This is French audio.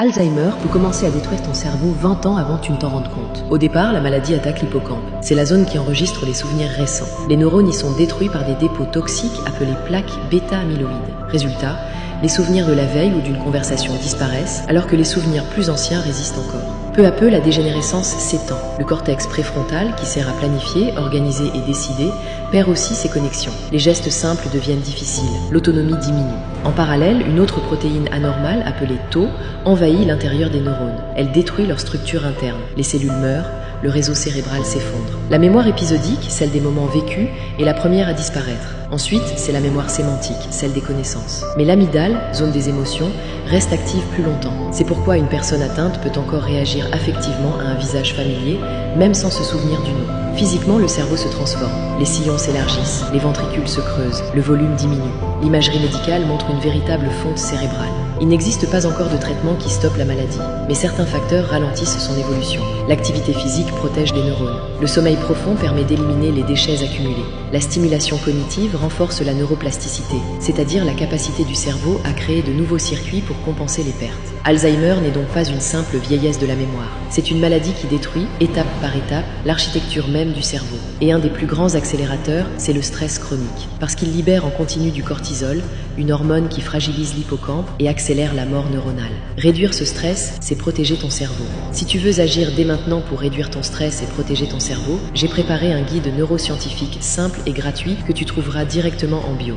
Alzheimer peut commencer à détruire ton cerveau 20 ans avant que tu ne t'en rendes compte. Au départ, la maladie attaque l'hippocampe. C'est la zone qui enregistre les souvenirs récents. Les neurones y sont détruits par des dépôts toxiques appelés plaques bêta-amyloïdes. Résultat, les souvenirs de la veille ou d'une conversation disparaissent, alors que les souvenirs plus anciens résistent encore. Peu à peu, la dégénérescence s'étend. Le cortex préfrontal, qui sert à planifier, organiser et décider, perd aussi ses connexions. Les gestes simples deviennent difficiles. L'autonomie diminue. En parallèle, une autre protéine anormale, appelée Tau, envahit l'intérieur des neurones. Elle détruit leur structure interne. Les cellules meurent, le réseau cérébral s'effondre. La mémoire épisodique, celle des moments vécus, est la première à disparaître. Ensuite, c'est la mémoire sémantique, celle des connaissances. Mais l'amygdale, zone des émotions, reste active plus longtemps. C'est pourquoi une personne atteinte peut encore réagir affectivement à un visage familier, même sans se souvenir du nom. Physiquement, le cerveau se transforme. Les sillons s'élargissent, les ventricules se creusent, le volume diminue. L'imagerie médicale montre une véritable fonte cérébrale. Il n'existe pas encore de traitement qui stoppe la maladie, mais certains facteurs ralentissent son évolution. L'activité physique protège les neurones. Le sommeil profond permet d'éliminer les déchets accumulés. La stimulation cognitive renforce la neuroplasticité, c'est-à-dire la capacité du cerveau à créer de nouveaux circuits pour compenser les pertes. Alzheimer n'est donc pas une simple vieillesse de la mémoire. C'est une maladie qui détruit, étape par étape, l'architecture même du cerveau. Et un des plus grands accélérateurs, c'est le stress chronique, parce qu'il libère en continu du cortisol, une hormone qui fragilise l'hippocampe et accélère la mort neuronale. Réduire ce stress, c'est protéger ton cerveau. Si tu veux agir dès maintenant pour réduire ton stress et protéger ton cerveau, j'ai préparé un guide neuroscientifique simple et gratuit que tu trouveras directement en bio.